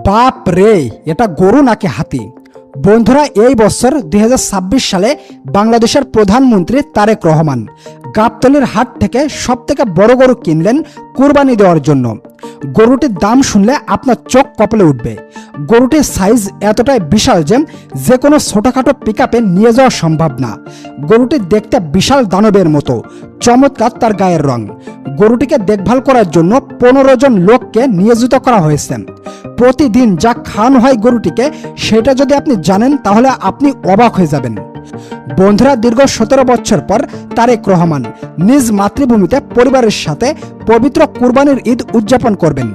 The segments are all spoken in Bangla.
বাপ রে, এটা গরু নাকি হাতি? বন্ধুরা, এই বছর 2026 সালে বাংলাদেশের প্রধানমন্ত্রী তারেক রহমান গাবতলীর হাট থেকে সবথেকে বড় গরু কিনলেন কুরবানি দেওয়ার জন্য। গরুটির দাম শুনলে আপনার চোখ কপালে উঠবে। গরুটির সাইজ এতটাই বিশাল যে কোনো ছোটখাটো পিকআপে নিয়ে যাওয়া সম্ভব না। গরুটি দেখতে বিশাল দানবের মতো, চমৎকার তার গায়ের রং। গরুটিকে দেখভাল করার জন্য 15 জন লোককে নিয়োজিত করা হয়েছে। প্রতিদিন যা খাওয়ানো হয় গরুটিকে, সেটা যদি আপনি জানেন তাহলে আপনি অবাক হয়ে যাবেন। বন্ধুরা, দীর্ঘ 17 বছর পর তারেক রহমান নিজ মাতৃভূমিতে পরিবারের সাথে পবিত্র কুরবানির ঈদ উদযাপন করবেন,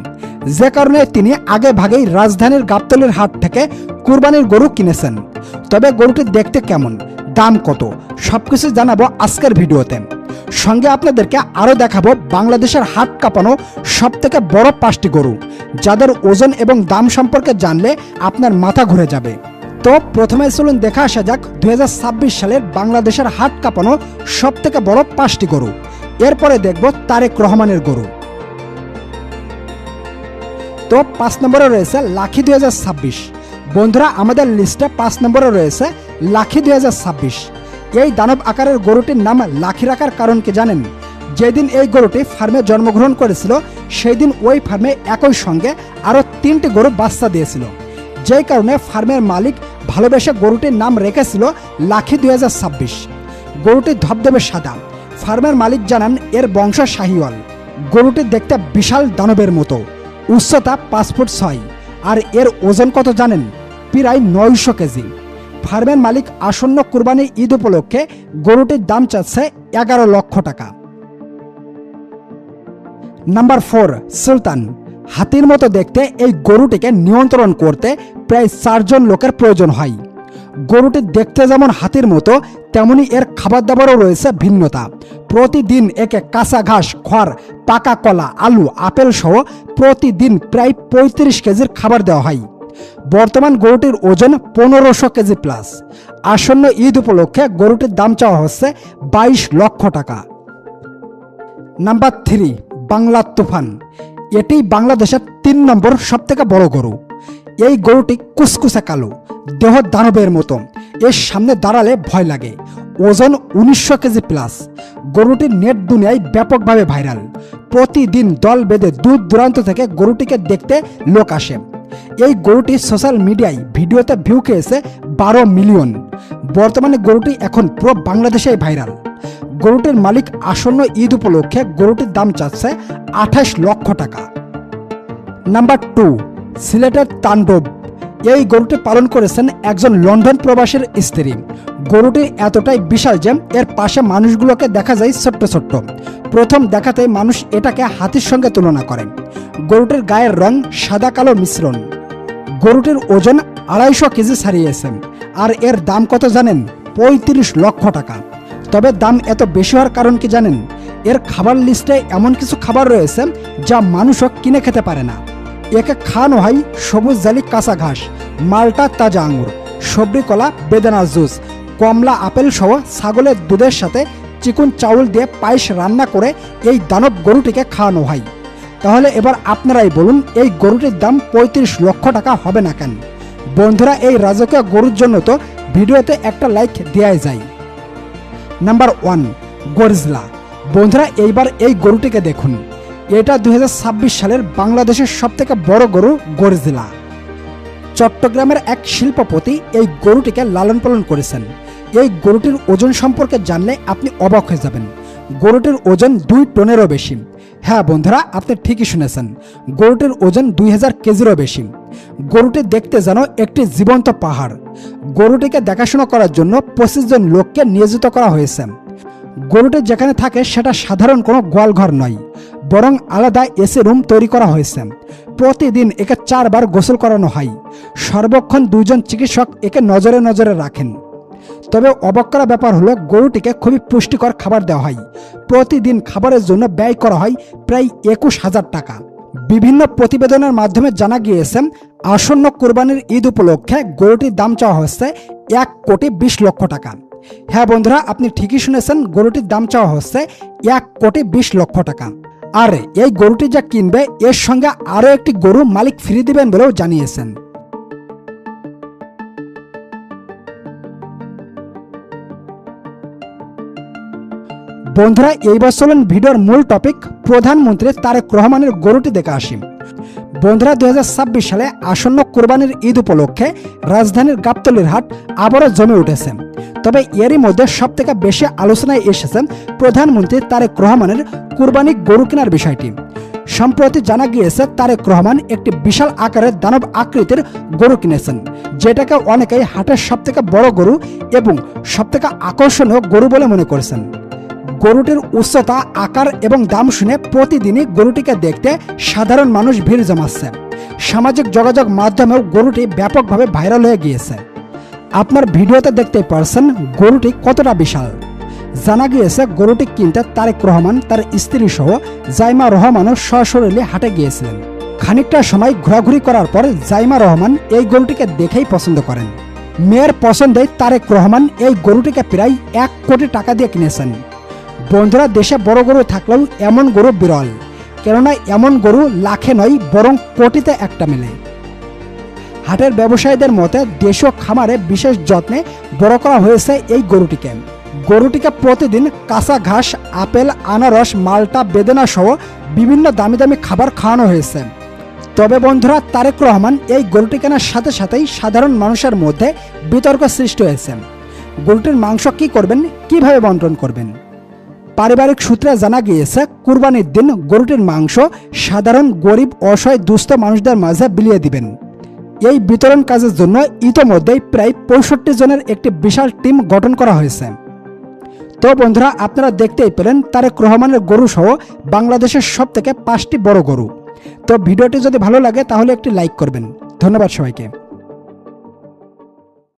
যে কারণে তিনি আগে ভাগেই রাজধানীর গাবতলীর হাট থেকে কুরবানির গরু কিনেছেন। তবে গরুটি দেখতে কেমন, দাম কত, সবকিছু জানাবো আজকের ভিডিওতে। সঙ্গে আপনাদেরকে আরও দেখাবো বাংলাদেশের হাট কাঁপানো সবথেকে বড় 5টি গরু, যাদের ওজন এবং দাম সম্পর্কে জানলে আপনার মাথা ঘুরে যাবে। তো প্রথমে চলুন দেখা আসা যাক 2026 সালের বাংলাদেশের হাট কাঁপানো সবথেকে বড় 5টি গরু। এরপরে দেখব তারেক রহমানের গরু। তো 5 নম্বরে রয়েছে লাখি 2026। বন্ধুরা, আমাদের লিস্টে 5 নম্বরে রয়েছে লাখি 2026। এই দানব আকারের গরুটির নাম লাখি রাখার কারণ কি জানেন? যেদিন এই গরুটি ফার্মে জন্মগ্রহণ করেছিল, সেই দিন ওই ফার্মে একই সঙ্গে আরও 3টি গরু বাচ্চা দিয়েছিল, যেই কারণে ফার্মের মালিক ভালোবেসে গরুটির নাম রেখেছিল লাখি 2026। গরুটি ধবধবে সাদা। ফার্মের মালিক জানান এর বংশ শাহিওয়াল। গরুটি দেখতে বিশাল দানবের মতো, উচ্চতা 5 ফুট 6। আর এর ওজন কত জানেন? প্রায় 900 কেজি। ফার্মের মালিক আসন্ন কুরবানি ঈদ উপলক্ষে গরুটির দাম চাচ্ছে 11 লক্ষ টাকা। নাম্বার 4, সুলতান। হাতির মতো দেখতে এই গরুটিকে নিয়ন্ত্রণ করতে প্রায় 4 জন লোকের প্রয়োজন হয়। গরুটি দেখতে যেমন হাতির মতো, তেমনি এর খাবার দাবারও রয়েছে ভিন্নতা। প্রতিদিন একে কাঁচা ঘাস, খড়, পাকা কলা, আলু, আপেল সহ প্রতিদিন প্রায় 35 কেজির খাবার দেওয়া হয়। বর্তমান গরুটির ওজন 1500 কেজি প্লাস। আসন্ন ঈদ উপলক্ষে গরুটির দাম চাওয়া হচ্ছে 22 লক্ষ টাকা। নাম্বার 3, বাংলা তুফান। এটি বাংলাদেশের 3 নম্বর সবথেকে বড় গরু। এই গরুটি কুচকুচে কালো, দেহ দানবের মতো। এর সামনে দাঁড়ালে ভয় লাগে। ওজন 1900 কেজি প্লাস। গরুটির নেট দুনিয়ায় ব্যাপকভাবে ভাইরাল। প্রতিদিন দল বেঁধে দূর দূরান্ত থেকে গরুটিকে দেখতে লোক আসে। এই গরুটি সোশ্যাল মিডিয়ায় ভিডিওতে ভিউ খেয়েছে 12 মিলিয়ন। বর্তমানে গরুটি এখন পুরো বাংলাদেশেই ভাইরাল। গরুটির মালিক আসন্ন ঈদ উপলক্ষে গরুটির দাম চাচ্ছে 28 লক্ষ টাকা। নাম্বার 2, সিলেটের তাণ্ডব। এই গরুটি পালন করেছেন একজন লন্ডন প্রবাসীর স্ত্রী। গরুটি এতটাই বিশাল যে এর পাশে মানুষগুলোকে দেখা যায় ছোট্ট ছোট্ট। প্রথম দেখাতেই মানুষ এটাকে হাতির সঙ্গে তুলনা করে। গরুটির গায়ের রং সাদা কালো মিশ্রণ। গরুটির ওজন 250 কেজি ছাড়িয়েছে। আর এর দাম কত জানেন? 35 লক্ষ টাকা। তবে দাম এত বেশি হওয়ার কারণ কি জানেন? এর খাবার লিস্টে এমন কিছু খাবার রয়েছে যা মানুষও কিনে খেতে পারে না। একে খাওয়ানো হয় সবুজ জালি কাঁচা ঘাস, মাল্টা তাজা আঙুর, সবরি কলা, বেদানা জুস, কমলা আপেল সহ ছাগলের দুধের সাথে চিকন চাউল দিয়ে পায়েস রান্না করে এই দানব গরুটিকে খাওয়ানো হয়। তাহলে এবার আপনারাই বলুন, এই গরুটির দাম 35 লক্ষ টাকা হবে না কেন? বন্ধুরা, এই রাজকীয় গরুর জন্য তো ভিডিওতে একটা লাইক দেওয়াই যায়। নাম্বার 1, গরিজলা। বন্ধুরা, এইবার এই গরুটিকে দেখুন। এটা 2026 সালের বাংলাদেশের সবথেকে বড় গরু গরিজলা। চট্টগ্রামের এক শিল্পপতি এই গরুটিকে লালন পালন করেছেন। এই গরুটির ওজন সম্পর্কে জানলে আপনি অবাক হয়ে যাবেন। গরুটির ওজন 2 টনেরও বেশি। হ্যাঁ বন্ধুরা, আপনি ঠিকই শুনেছেন, গরুটির ওজন 2000 কেজিরও বেশি। গরুটি দেখতে যেন একটি জীবন্ত পাহাড়। গরুটিকে দেখাশোনা করার জন্য 25 জন লোককে নিয়োজিত করা হয়েছে। গরুটি যেখানে থাকে সেটা সাধারণ কোনো গোয়ালঘর নয়, বরং আলাদা এসি রুম তৈরি করা হয়েছে। প্রতিদিন একে 4 বার গোসল করানো হয়। সর্বক্ষণ 2 জন চিকিৎসক একে নজরে নজরে রাখেন। তবে অবাক করা ব্যাপার হলো, গরুটিকে খুবই পুষ্টিকর খাবার দেওয়া হয়। প্রতিদিন খাবারের জন্য ব্যয় করা হয় প্রায় 21,000 টাকা। বিভিন্ন প্রতিবেদনের মাধ্যমে জানা গিয়েছে, আসন্ন কুরবানির ঈদ উপলক্ষে গরুটির দাম চাওয়া হচ্ছে 1,20,00,000 টাকা। হ্যাঁ বন্ধুরা, আপনি ঠিকই শুনেছেন, গরুটির দাম চাওয়া হচ্ছে 1,20,00,000 টাকা। আর এই গরুটি যা কিনবে এর সঙ্গে আরও একটি গরু মালিক ফ্রি দিবেন বলেও জানিয়েছেন। বন্ধুরা, এইবার চলেন ভিডিওর মূল টপিক প্রধানমন্ত্রী তারেক রহমানের গরুটি দেখে আসি। বন্ধুরা, 2026 সালে আসন্ন কোরবানির ঈদ উপলক্ষে রাজধানীর গাবতলীর হাট আবারও জমে উঠেছে। তবে এরই মধ্যে সবথেকে বেশি আলোচনায় এসেছেন প্রধানমন্ত্রী তারেক রহমানের কুরবানি গরু কেনার বিষয়টি। সম্প্রতি জানা গিয়েছে তারেক রহমান একটি বিশাল আকারের দানব আকৃতির গরু কিনেছেন, যেটাকে অনেকেই হাটের সবথেকে বড় গরু এবং সবথেকে আকর্ষণীয় গরু বলে মনে করছেন। গরুটির উচ্চতা, আকার এবং দাম শুনে প্রতিদিনই গরুটিকে দেখতে সাধারণ মানুষ ভিড় জমাচ্ছে। সামাজিক যোগাযোগ মাধ্যমেও গরুটি ব্যাপকভাবে ভাইরাল হয়ে গিয়েছে। আপনার ভিডিওতে দেখতেই পারছেন গরুটি কতটা বিশাল। জানা গিয়েছে গরুটি কিনতে তারেক রহমান তার স্ত্রী সহ জাইমা রহমানও সশরীরে হাটে গিয়েছিলেন। খানিকটা সময় ঘোরাঘুরি করার পর জাইমা রহমান এই গরুটিকে দেখেই পছন্দ করেন। মেয়ের পছন্দে তারেক রহমান এই গরুটিকে প্রায় 1 কোটি টাকা দিয়ে কিনেছেন। বন্ধুরা, দেশে বড় গরু থাকলেও এমন গরু বিরল, কেননা এমন গরু লাখে নয় বরং কোটিতে একটা মেলে। হাটের ব্যবসায়ীদের মতে দেশীয় খামারে বিশেষ যত্নে বড় করা হয়েছে এই গরুটিকে। গরুটিকে প্রতিদিন কাঁচা ঘাস, আপেল, আনারস, মাল্টা, বেদানা সহ বিভিন্ন দামি দামি খাবার খাওয়ানো হয়েছে। তবে বন্ধুরা, তারেক রহমান এই গরুটি কেনার সাথে সাথেই সাধারণ মানুষের মধ্যে বিতর্ক সৃষ্টি হয়েছে। গরুটির মাংস কি করবেন, কিভাবে বন্টন করবেন? পারিবারিক সূত্রে জানা গিয়েছে কুরবানির দিন গরুটির মাংস সাধারণ গরিব, অসহায়, দুস্থ মানুষদের মাঝে বিলিয়ে দিবেন। এই বিতরণ কাজের জন্য ইতোমধ্যেই প্রায় 65 জনের একটি বিশাল টিম গঠন করা হয়েছে। তো বন্ধুরা, আপনারা দেখতেই পেলেন তারেক রহমানের গরু সহ বাংলাদেশের সবথেকে 5টি বড় গরু। তো ভিডিওটি যদি ভালো লাগে তাহলে একটি লাইক করবেন। ধন্যবাদ সবাইকে।